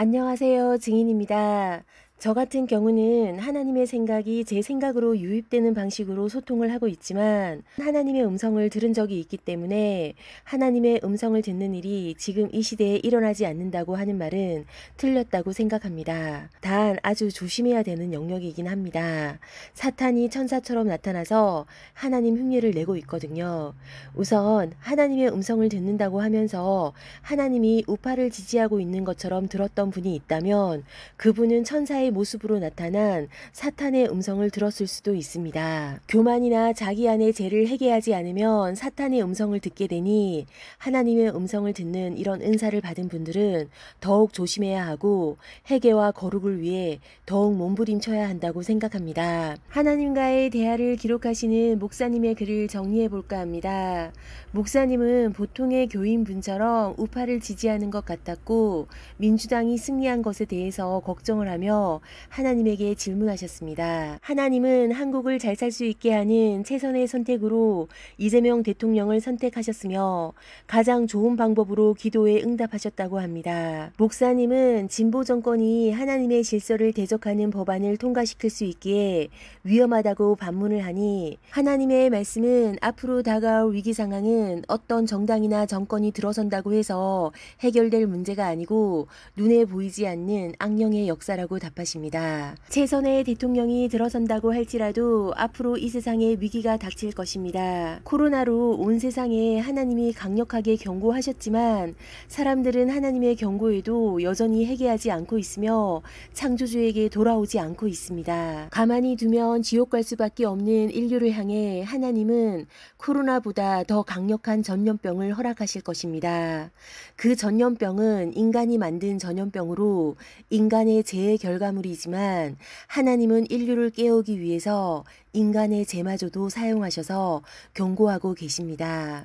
안녕하세요. 증인입니다. 저 같은 경우는 하나님의 생각이 제 생각으로 유입되는 방식으로 소통을 하고 있지만 하나님의 음성을 들은 적이 있기 때문에 하나님의 음성을 듣는 일이 지금 이 시대에 일어나지 않는다고 하는 말은 틀렸다고 생각합니다. 단 아주 조심해야 되는 영역이긴 합니다. 사탄이 천사처럼 나타나서 하나님 흉내를 내고 있거든요. 우선 하나님의 음성을 듣는다고 하면서 하나님이 우파를 지지하고 있는 것처럼 들었던 분이 있다면 그분은 천사의 모습으로 나타난 사탄의 음성을 들었을 수도 있습니다. 교만이나 자기 안의 죄를 회개하지 않으면 사탄의 음성을 듣게 되니 하나님의 음성을 듣는 이런 은사를 받은 분들은 더욱 조심해야 하고 회개와 거룩을 위해 더욱 몸부림쳐야 한다고 생각합니다. 하나님과의 대화를 기록하시는 목사님의 글을 정리해 볼까 합니다. 목사님은 보통의 교인분처럼 우파를 지지하는 것 같았고 민주당이 승리한 것에 대해서 걱정을 하며 하나님에게 질문하셨습니다. 하나님은 한국을 잘 살 수 있게 하는 최선의 선택으로 이재명 대통령을 선택하셨으며 가장 좋은 방법으로 기도에 응답하셨다고 합니다. 목사님은 진보 정권이 하나님의 질서를 대적하는 법안을 통과시킬 수 있기에 위험하다고 반문을 하니 하나님의 말씀은 앞으로 다가올 위기 상황은 어떤 정당이나 정권이 들어선다고 해서 해결될 문제가 아니고 눈에 보이지 않는 악령의 역사라고 답하십니다. 최선의 대통령이 들어선다고 할지라도 앞으로 이 세상에 위기가 닥칠 것입니다. 코로나로 온 세상에 하나님이 강력하게 경고하셨지만 사람들은 하나님의 경고에도 여전히 회개하지 않고 있으며 창조주에게 돌아오지 않고 있습니다. 가만히 두면 지옥 갈 수밖에 없는 인류를 향해 하나님은 코로나보다 더 강력한 전염병을 허락하실 것입니다. 그 전염병은 인간이 만든 전염병으로 인간의 죄의 결과물이지만 하나님은 인류를 깨우기 위해서 인간의 죄마저도 사용하셔서 경고하고 계십니다.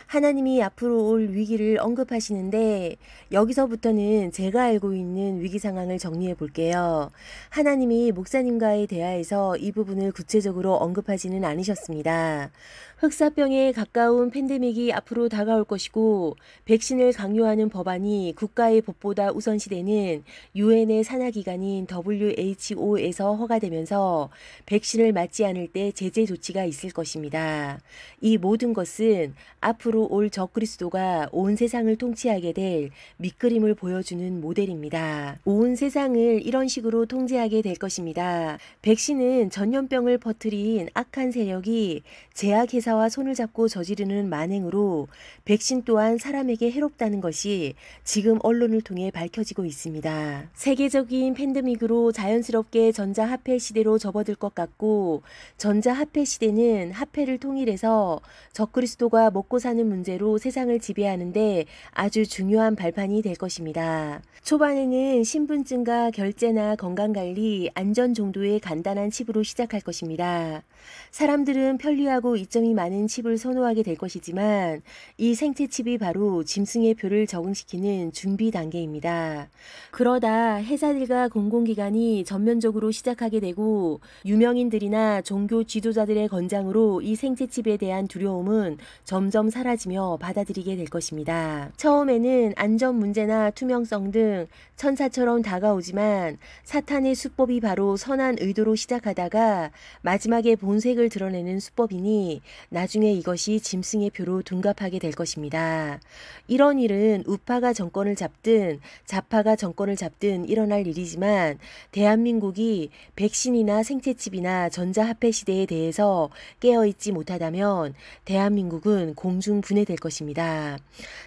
하나님이 앞으로 올 위기를 언급하시는데 여기서부터는 제가 알고 있는 위기 상황을 정리해 볼게요. 하나님이 목사님과의 대화에서 이 부분을 구체적으로 언급하지는 않으셨습니다. 흑사병에 가까운 팬데믹이 앞으로 다가올 것이고 백신을 강요하는 법안이 국가의 법보다 우선시되는 유엔의 산하기관인 WHO에서 허가되면서 백신을 맞지 않을 때 제재 조치가 있을 것입니다. 이 모든 것은 앞으로 올 적그리스도가 온 세상을 통치하게 될 밑그림을 보여주는 모델입니다. 온 세상을 이런 식으로 통제하게 될 것입니다. 백신은 전염병을 퍼뜨린 악한 세력이 제약회사와 손을 잡고 저지르는 만행으로 백신 또한 사람에게 해롭다는 것이 지금 언론을 통해 밝혀지고 있습니다. 세계적인 팬데믹으로 자연스럽게 전자화폐 시대로 접어들 것 같고 전자화폐 시대는 화폐를 통일해서 적그리스도가 먹고 사는 문제로 세상을 지배하는데 아주 중요한 발판이 될 것입니다. 초반에는 신분증과 결제나 건강관리, 안전 정도의 간단한 칩으로 시작할 것입니다. 사람들은 편리하고 이점이 많은 칩을 선호하게 될 것이지만 이 생체 칩이 바로 짐승의 표를 적응시키는 준비 단계입니다. 그러다 회사들과 공공기관이 전면적으로 시작하게 되고 유명인들이나 종교 지도자들의 권장으로 이 생체 칩에 대한 두려움은 점점 사라지며 받아들이게 될 것입니다. 처음에는 안전 문제나 투명성 등 천사처럼 다가오지만 사탄의 수법이 바로 선한 의도로 시작하다가 마지막에 본색을 드러내는 수법이니 나중에 이것이 짐승의 표로 둔갑하게 될 것입니다. 이런 일은 우파가 정권을 잡든 좌파가 정권을 잡든 일어날 일이지만 대한민국이 백신이나 생체칩이나 전자화폐 시대에 대해서 깨어있지 못하다면 대한민국은 공중분해될 것입니다.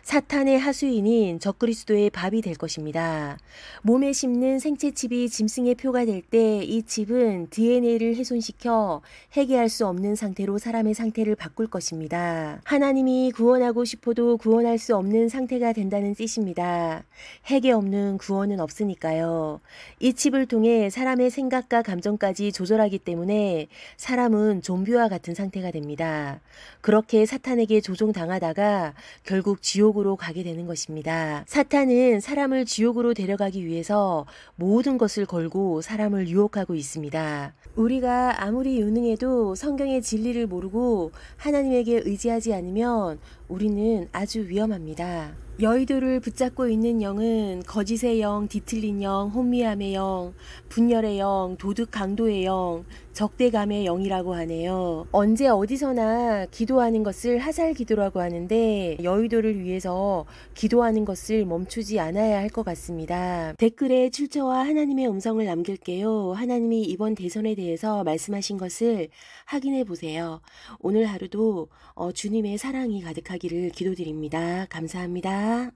사탄의 하수인인 적그리스도의 밥이 될 것입니다. 몸에 심는 생체칩이 짐승의 표가 될 때 이 칩은 DNA를 훼손시켜 해결할 수 없는 상태로 사람의 상태를 바꿀 것입니다. 하나님이 구원하고 싶어도 구원할 수 없는 상태가 된다는 뜻입니다. 해결 없는 구원은 없으니까요. 이 칩을 통해 사람의 생각과 감정까지 조절하기 때문에 사람은 좀비와 같은 상태가 됩니다. 그렇게 사탄에게 조종당하다가 결국 지옥으로 가게 되는 것입니다. 사탄은 사람을 지옥으로 데려가기 위해서 모든 것을 걸고 사람을 유혹하고 있습니다. 우리가 아무리 유능해도 성경의 진리를 모르고 하나님에게 의지하지 않으면 우리는 아주 위험합니다. 여의도를 붙잡고 있는 영은 거짓의 영, 뒤틀린 영, 혼미함의 영, 분열의 영, 도덕 강도의 영, 적대감의 영이라고 하네요. 언제 어디서나 기도하는 것을 하살 기도라고 하는데 여의도를 위해서 기도하는 것을 멈추지 않아야 할 것 같습니다. 댓글에 출처와 하나님의 음성을 남길게요. 하나님이 이번 대선에 대해서 말씀하신 것을 확인해 보세요. 오늘 하루도 주님의 사랑이 가득하기를 기도드립니다. 감사합니다.